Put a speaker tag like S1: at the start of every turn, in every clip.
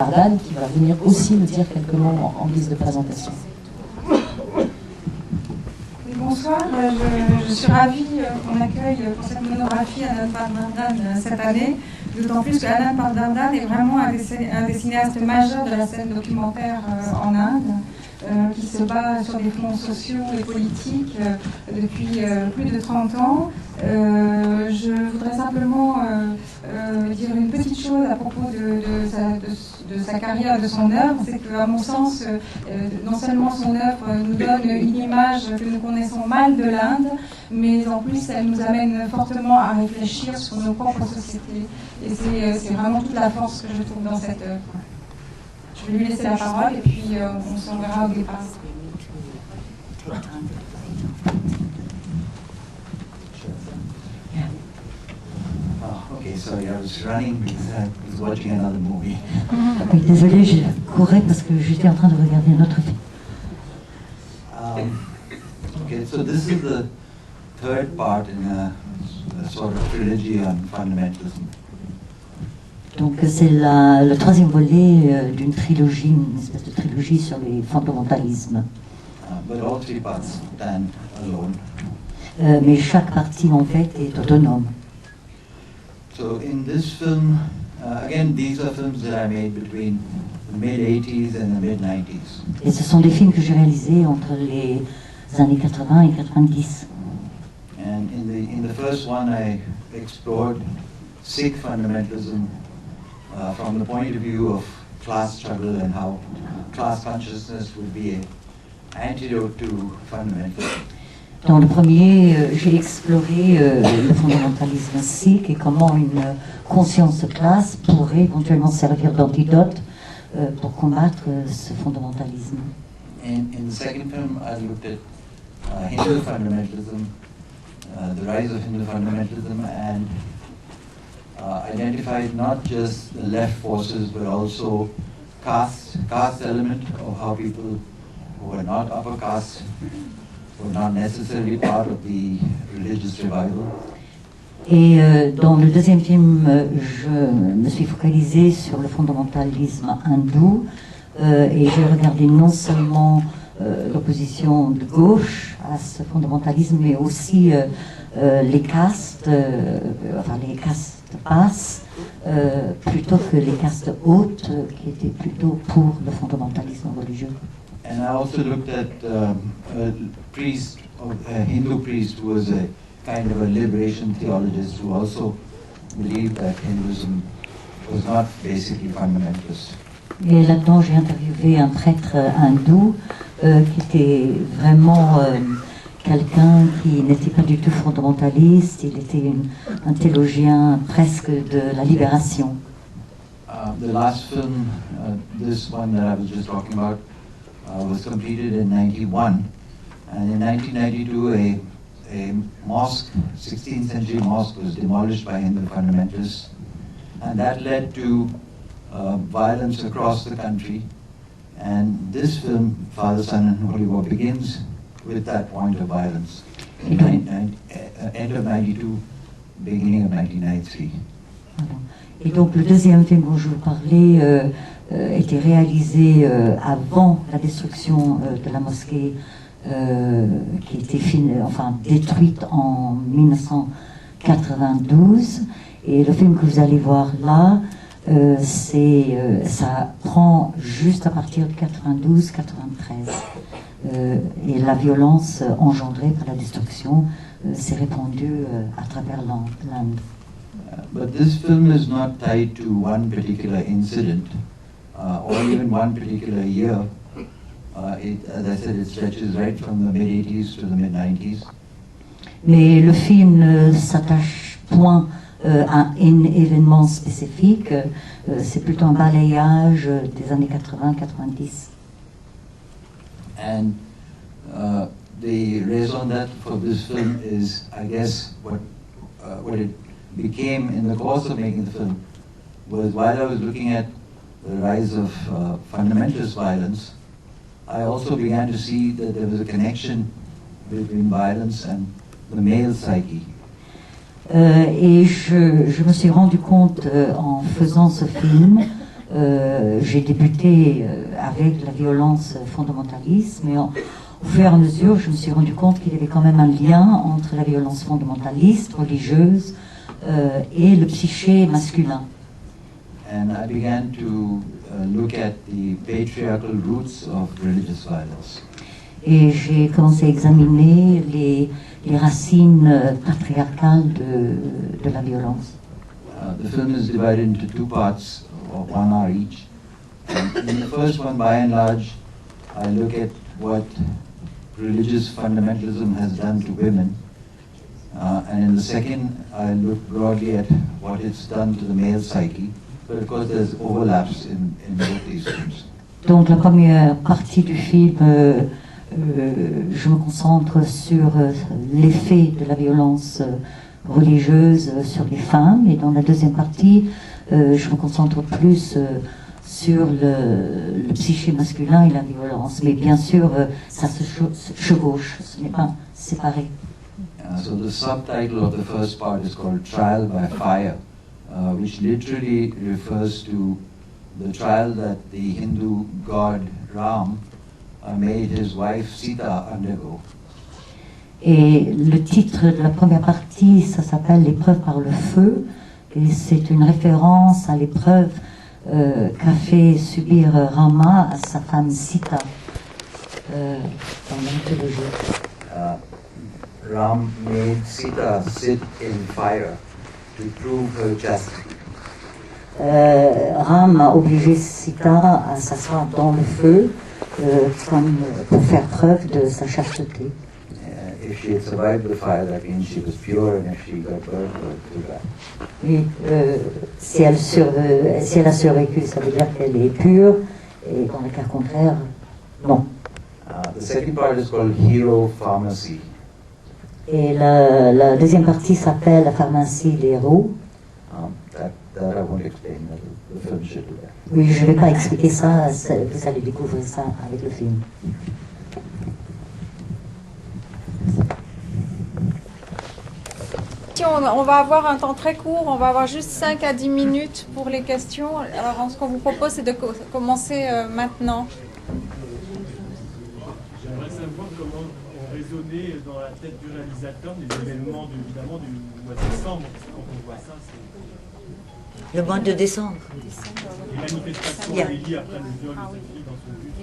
S1: Anand qui va venir aussi nous dire quelques mots en guise de présentation.
S2: Oui, bonsoir, je suis ravie qu'on accueille pour cette monographie Anand Patwardhan cette année, d'autant plus qu'Anand Patwardhan est vraiment un des cinéastes majeurs de la scène documentaire en Inde, qui se bat sur des fronts sociaux et politiques depuis plus de 30 ans. Je voudrais simplement dire une petite chose à propos de sa carrière, de son œuvre. C'est qu'à mon sens, non seulement son œuvre nous donne une image que nous connaissons mal de l'Inde, mais en plus elle nous amène fortement à réfléchir sur nos propres sociétés. Et c'est vraiment toute la force que je trouve dans cette œuvre. Je vais lui laisser la parole et puis on s'en verra au départ.
S3: Okay, sorry, I was running because I was watching another movie.
S1: Oui, désolé, je courais parce que j'étais en train de regarder un autre film.
S3: Okay, so this is the third part in a sort of trilogy on fundamentalism.
S1: Donc c'est le troisième volet d'une trilogie, une espèce de trilogie sur les fondamentalismes.
S3: But all three parts stand alone.
S1: Mais chaque partie en fait est autonome.
S3: So in this film, again, these are films that I made between the mid-80s and the mid-90s.
S1: Et ce sont des films que j'ai réalisés entre les années 80 et 90.
S3: And in the first one, I explored Sikh fundamentalism from the point of view of class struggle and how class consciousness would be an antidote to fundamentalism.
S1: Dans le premier, j'ai exploré le fondamentalisme sikh et comment une conscience de classe pourrait éventuellement servir d'antidote pour combattre ce fondamentalisme.
S3: In the second film, I looked at Hindu fundamentalism, the rise of Hindu fundamentalism, and identified not just the left forces but also caste element of how people who are not upper caste were not necessarily part of the religious revival.
S1: Et dans le deuxième film, je me suis focalisée sur le fondamentalisme hindou et j'ai regardé non seulement l'opposition de gauche à ce fondamentalisme, mais aussi les castes, enfin les castes basses, plutôt que les castes hautes qui étaient plutôt pour le fondamentalisme religieux.
S3: And I also looked at a priest, a Hindu priest who was a kind of a liberation theologist who also believed that Hinduism was not basically fundamentalist.
S1: Et là-dedans, j'ai interviewé un prêtre hindou qui était vraiment quelqu'un qui n'était pas du tout fondamentaliste, il était un théologien presque de la libération.
S3: The last film, this one that I was just talking about, was completed in 91, and in 1992 a mosque, 16th century mosque, was demolished by Hindu fundamentalists, and that led to violence across the country. And this film, Father, Son and Holy War, begins with that point of violence. End of 92, beginning of 1993.
S1: Et donc le deuxième film dont je vous parlais était réalisé avant la destruction de la mosquée qui était détruite en 1992. Et le film que vous allez voir là, ça prend juste à partir de 92-93. Et la violence engendrée par la destruction s'est répandue à travers l'Inde.
S3: But this film is not tied to one particular incident or even one particular year. As I said, it stretches right from the mid-80s to the mid-90s.
S1: Mais le film ne s'attache point à un événement spécifique, c'est plutôt un balayage des années 80-90.
S3: And the raison d'être for this film is, I guess, what it became in the course of making the film was while I was looking at the rise of fundamentalist violence, I also began to see that there was a connection between violence and the male psyche.
S1: Et je me suis rendu compte en faisant ce film J'ai débuté avec la violence fondamentaliste, mais au fur et à mesure, je me suis rendu compte qu'il y avait quand même un lien entre la violence fondamentaliste, religieuse, et le psyché masculin.
S3: And I began to look at the patriarchal roots of religious violence.
S1: Et j'ai commencé à examiner les racines patriarcales de la violence.
S3: The film is divided into two parts, of 1 hour each. And in the first one, by and large, I look at what religious fundamentalism has done to women. And in the second, I look broadly at what it's done to the male psyche. But of course, there's overlaps in both these films.
S1: Donc la première partie du film, je me concentre sur l'effet de la violence religieuse sur les femmes, et dans la deuxième partie, je me concentre plus sur le psyché masculin et la violence. Mais bien sûr, ça se chevauche, ce n'est pas séparé.
S3: So the subtitle of the first part is called Trial by Fire, which literally refers to the trial that the Hindu god Ram made his wife Sita undergo.
S1: Et le titre de la première partie, ça s'appelle L'épreuve par le feu, et c'est une référence à l'épreuve qu'a fait subir Rama à sa femme Sita dans la mythologie.
S3: Ram made Sita sit in fire to prove her chastity.
S1: Ram a obligé Sita à s'asseoir dans le feu pour faire preuve de sa chasteté.
S3: If she had survived the fire, that means she was pure, and if she got burned, too bad.
S1: Oui, si elle a survécu, ça veut dire qu'elle est pure, et dans le cas contraire, non.
S3: The second part is called Hero Pharmacy.
S1: Et la deuxième partie s'appelle La pharmacie des héros.
S3: That I won't explain. The film should do that.
S1: Oui, je ne vais pas expliquer ça, vous allez découvrir ça avec le film.
S2: On va avoir un temps très court, on va avoir juste 5 à 10 minutes pour les questions. Alors ce qu'on vous propose, c'est de commencer maintenant.
S4: J'aimerais savoir comment ont résonné dans la tête du réalisateur les événements évidemment du mois de décembre. Quand on voit ça, c'est...
S1: Le mois de décembre.
S4: Les manifestations liées après le viol de cette fille dans son but.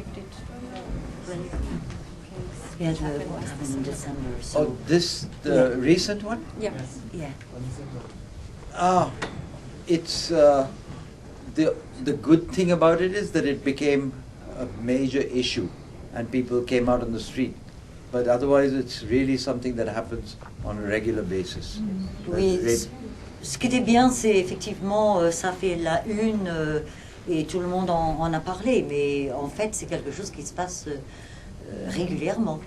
S1: Yeah, what happened in December. So.
S3: Oh, the recent one?
S2: Yeah.
S1: Yeah.
S3: It's the good thing about it is that it became a major issue, and people came out on the street. But otherwise, it's really something that happens on a regular basis.
S1: Oui. Ce qui était bien, c'est effectivement, ça fait la une et tout le monde en a parlé, mais en fait, c'est quelque chose qui se passe régulièrement.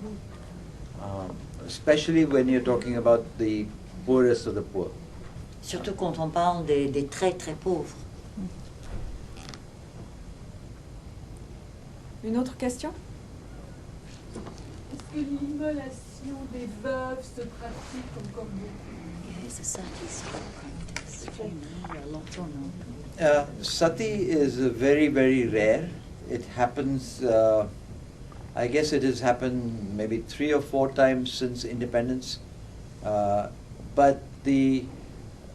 S3: Especially when you're talking about the poorest of the poor.
S1: Surtout quand on parle des très très pauvres.
S2: Une autre question?
S5: Est-ce que l'immolation des veuves se pratique comme
S3: Sati is very, very rare. It happens, I guess it has happened maybe 3 or 4 times since independence. But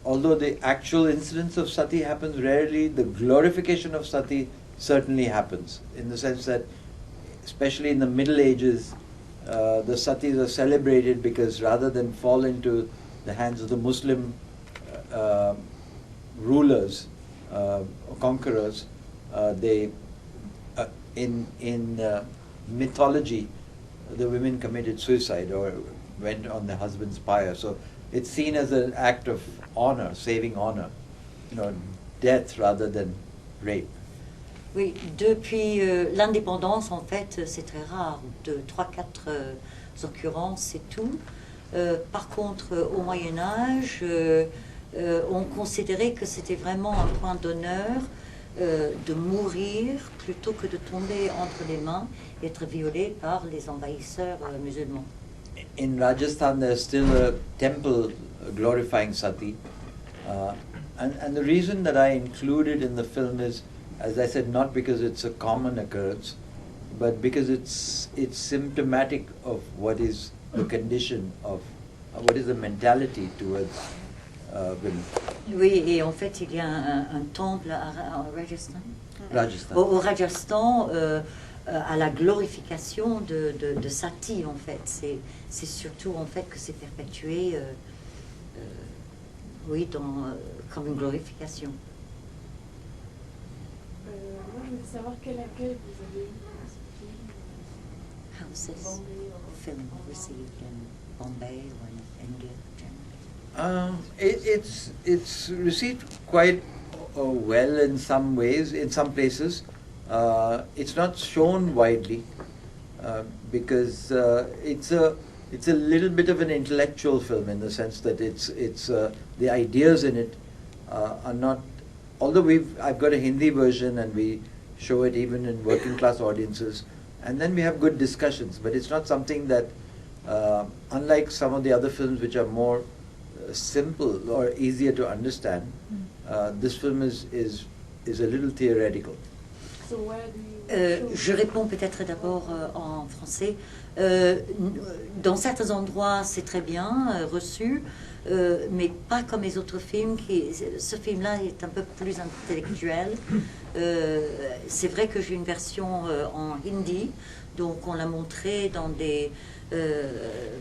S3: although the actual incidence of sati happens rarely, the glorification of sati certainly happens, in the sense that, especially in the Middle Ages, the satis are celebrated because rather than fall into the hands of the Muslim rulers or conquerors, they in mythology, the women committed suicide or went on their husband's pyre. So it's seen as an act of honor, saving honor, death rather than rape.
S1: Oui, depuis l'indépendance, en fait, c'est très rare, de 3-4 occurrences, c'est tout. Par contre, au Moyen-Âge, on considérait que c'était vraiment un point d'honneur de mourir plutôt que de tomber entre les mains et être violé par les envahisseurs musulmans.
S3: In Rajasthan, there's still a temple glorifying sati. And the reason that I included in the film is as I said, not because it's a common occurrence, but because it's symptomatic of what is the condition of, what is the mentality towards women.
S1: Oui, et en fait, il y a un temple à Rajasthan.
S3: Rajasthan.
S1: Au Rajasthan, à la glorification de Sati, en fait. C'est surtout, en fait, que c'est perpétué, oui, comme une glorification.
S5: Moi, je voulais savoir quel accueil vous avez eu pour ce film.
S1: How is this
S5: Bombay,
S1: film received in Bombay or in India generally?
S3: It's received quite well in some ways, in some places. It's not shown widely because it's a little bit of an intellectual film in the sense that it's the ideas in it are not. Although I've got a Hindi version and we show it even in working class audiences, and then we have good discussions. But it's not something that, unlike some of the other films which are more simple or easier to understand, this film is a little theoretical.
S5: So where do you
S1: Je réponds peut-être d'abord en français. Dans certains endroits, c'est très bien reçu, mais pas comme les autres films. Ce film-là est un peu plus intellectuel. C'est vrai que j'ai une version en hindi, donc on l'a montré dans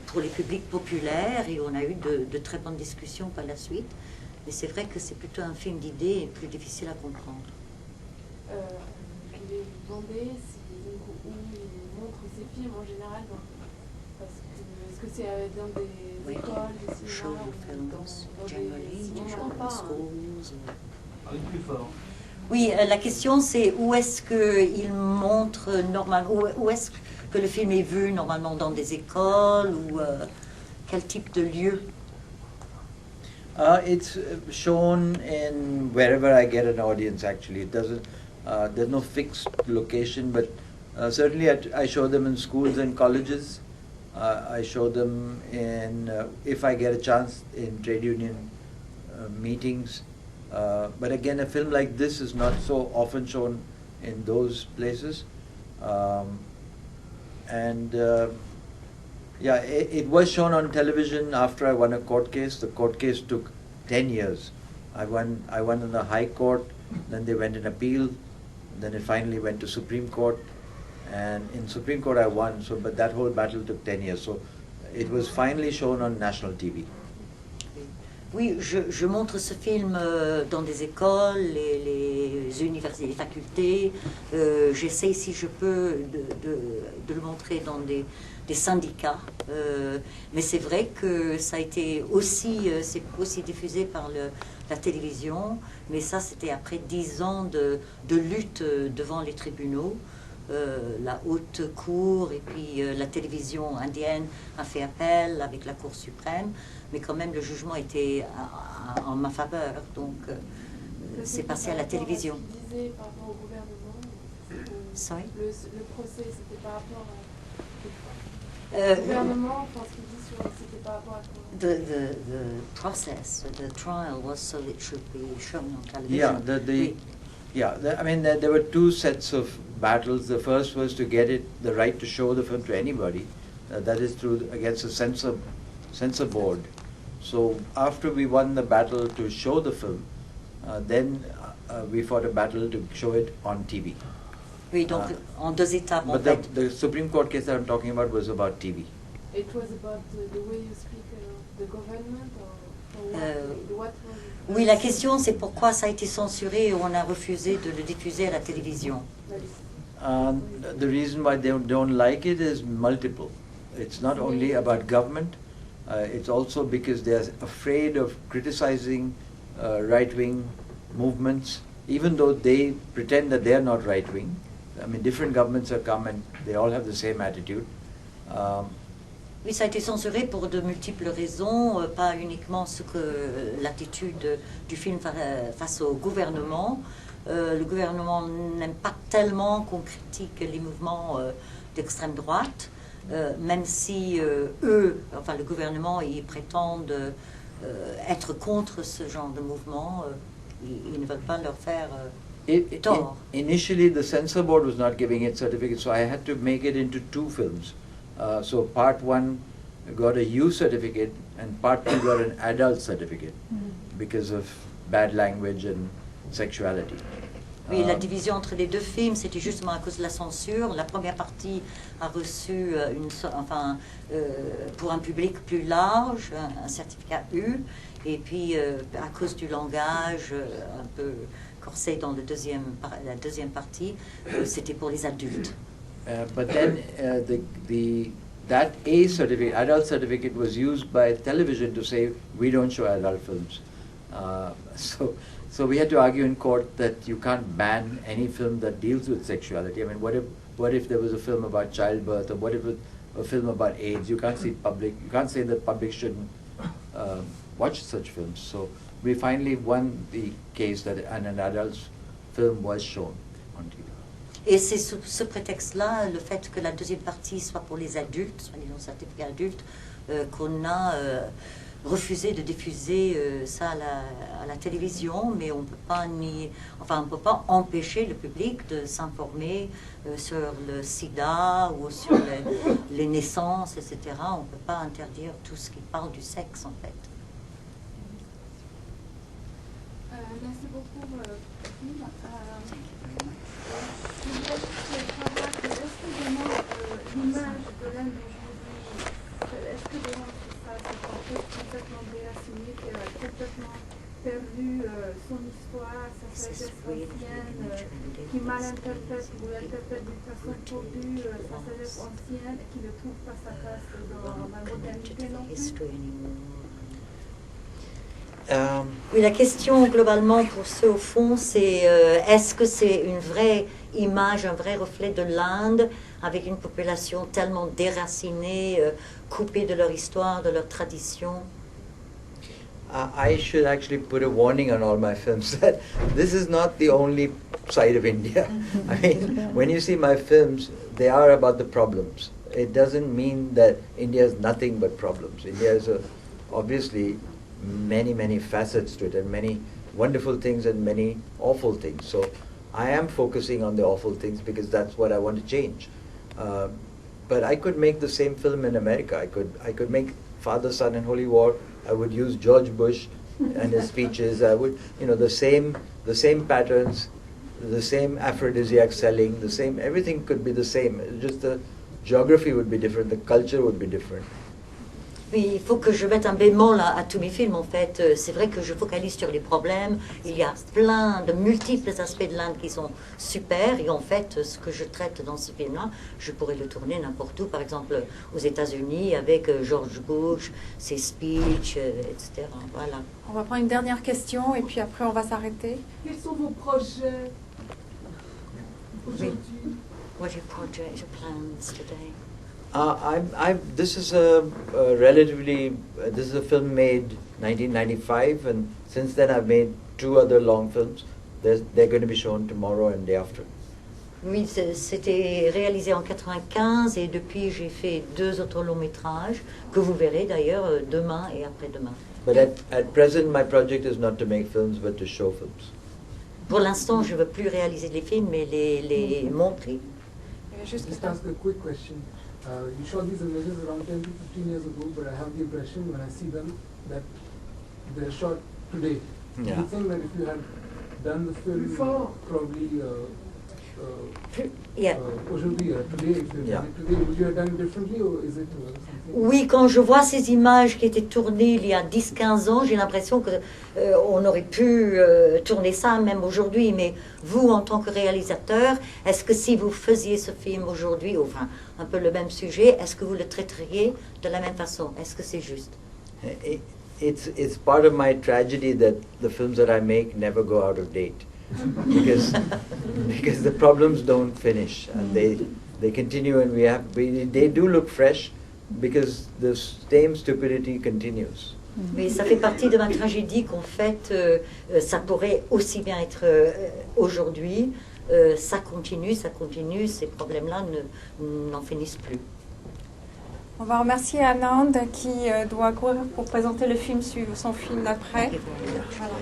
S1: pour les publics populaires et on a eu de très bonnes discussions par la suite. Mais c'est vrai que c'est plutôt un film d'idées et plus difficile à comprendre.
S5: Les Bombay, où ils montrent ces films en général, est-ce que c'est dans des écoles, des cinémas, ou dans des cinémas pas,
S4: Parlez plus fort.
S1: Oui, la question c'est où est-ce qu'il montre normalement, où est-ce que le film est vu normalement, dans des écoles ou quel type de lieu?
S3: It's shown in wherever I get an audience. Actually, it doesn't. There's no fixed location, but certainly I show them in schools and colleges. I show them in, if I get a chance, in trade union meetings. But again, a film like this is not so often shown in those places. Yeah, it was shown on television after I won a court case. The court case took 10 years. I won in the High Court, then they went in appeal, then it finally went to Supreme Court, and in Supreme Court I won, but that whole battle took 10 years. So it was finally shown on national TV.
S1: Oui, je montre ce film dans des écoles, les universités, les facultés. J'essaie, si je peux, de le montrer dans des syndicats. Mais c'est vrai que ça a été aussi, c'est aussi diffusé par la télévision. Mais ça, c'était après 10 ans de lutte devant les tribunaux. La haute cour et puis la télévision indienne a fait appel avec la Cour suprême, mais quand même le jugement était en ma faveur, donc c'est passé à la télévision.
S5: Par rapport au gouvernement,
S1: Sorry?
S5: Le procès, c'était par rapport au gouvernement, enfin, ce qu'il dit sur, c'était par rapport à quoi?
S1: The process, the trial was so it should be shown on television.
S3: I mean, there were two sets of battles. The first was to get the right to show the film to anybody. That is against the censor board. So after we won the battle to show the film, then we fought a battle to show it on TV.
S1: Oui, donc en deux étapes.
S3: But the Supreme Court case that I'm talking about was about TV.
S5: It was about the way you speak the government, or what was it?
S1: Oui, la question c'est pourquoi ça a été censuré et on a refusé de le diffuser à la télévision.
S3: The reason why they don't like it is multiple. It's not only about government, it's also because they're afraid of criticizing right-wing movements, even though they pretend that they're not right-wing. I mean, different governments have come and they all have the same attitude.
S1: Oui, ça a été censuré pour de multiples raisons, pas uniquement l'attitude du film face au gouvernement. Le gouvernement n'aime pas tellement qu'on critique les mouvements d'extrême droite, même si le gouvernement, ils prétendent être contre ce genre de mouvement, ils ne veulent pas leur faire
S3: Initially, the censor board was not giving it certificate, so I had to make it into 2 films. So part 1 got a U certificate and part 2 got an adult certificate because of bad language and sexuality.
S1: Oui, la division entre les 2 films, c'était justement à cause de la censure. La première partie a reçu pour un public plus large, un certificat U, et puis à cause du langage un peu corsé dans la deuxième partie, c'était pour les adultes.
S3: But then that A certificate, adult certificate, was used by television to say we don't show adult films. So we had to argue in court that you can't ban any film that deals with sexuality. I mean, what if there was a film about childbirth, or what if a film about AIDS? You can't say that public shouldn't watch such films. So we finally won the case that an adult film was shown on TV.
S1: Et c'est sous ce prétexte-là, le fait que la deuxième partie soit pour les adultes, soit disons certificat adulte, qu'on a refusé de diffuser ça à la télévision, mais on ne peut pas empêcher le public de s'informer sur le sida ou sur les naissances, etc. On ne peut pas interdire tout ce qui parle du sexe, en fait.
S5: Merci beaucoup. Je voudrais juste savoir, est-ce que vraiment l'image de l'Inde aujourd'hui, est-ce que vraiment ça c'est en fait complètement déraciné, qui a complètement perdu son histoire, sa sagesse ancienne, qui mal interprète ou interprète d'une façon tordue sa sagesse ancienne et qui ne trouve pas sa place dans la modernité non plus?
S1: Oui, la question globalement pour ceux au fond, c'est est-ce que c'est une vraie image, un vrai reflet de l'Inde avec une population tellement déracinée, coupée de leur histoire, de leur tradition?
S3: I should actually put a warning on all my films that this is not the only side of India. I mean, when you see my films, they are about the problems. It doesn't mean that India has nothing but problems. India has obviously many facets to it, and many wonderful things and many awful things. So I am focusing on the awful things because that's what I want to change. But I could make the same film in America. I could make Father, Son and Holy War. I would use George Bush and his speeches. I would, the same patterns, the same aphrodisiac selling, the same, everything could be the same. Just the geography would be different, the culture would be different.
S1: Oui, il faut que je mette un bémol à tous mes films, en fait. C'est vrai que je focalise sur les problèmes. Il y a plein de multiples aspects de l'Inde qui sont super. Et en fait, ce que je traite dans ce film-là, je pourrais le tourner n'importe où. Par exemple, aux États-Unis, avec George Bush, ses speeches, etc. Voilà.
S2: On va prendre une dernière question et puis après on va s'arrêter.
S5: Quels sont vos projets aujourd'hui?
S1: What are your plans today?
S3: This is a film made 1995, and since then I've made 2 other long films. They're going to be shown tomorrow and day after.
S1: Oui, c'était réalisé en 95 et depuis j'ai fait 2 autres longs métrages que vous verrez d'ailleurs demain et après-demain.
S3: But at present my project is not to make films but to show films.
S1: Pour l'instant, je ne veux plus réaliser les films mais les montrer.
S6: Just ask a quick question. You shot these images around 10 to 15 years ago, but I have the impression when I see them that they're shot today.
S3: Yeah.
S6: Do you think that if you had done the film probably aujourd'hui, today, if you
S3: Yeah.
S6: did it today, would you have done it differently or is it something?
S1: Oui, quand je vois ces images qui étaient tournées il y a 10-15 ans, j'ai l'impression que on aurait pu tourner ça même aujourd'hui. Mais vous, en tant que réalisateur, est-ce que si vous faisiez ce film aujourd'hui, enfin un peu le même sujet, est-ce que vous le traiteriez de la même façon? Est-ce que c'est juste?
S3: It's part of my tragedy that the films that I make never go out of date. because the problems don't finish and they continue, and they do look fresh because the same stupidity continues.
S1: Mais ça fait partie de ma tragédie qu'en fait ça pourrait aussi bien être aujourd'hui. Ça continue, ces problèmes-là n'en finissent plus.
S2: On va remercier Anand qui doit courir pour présenter le film, son film d'après.
S1: Voilà.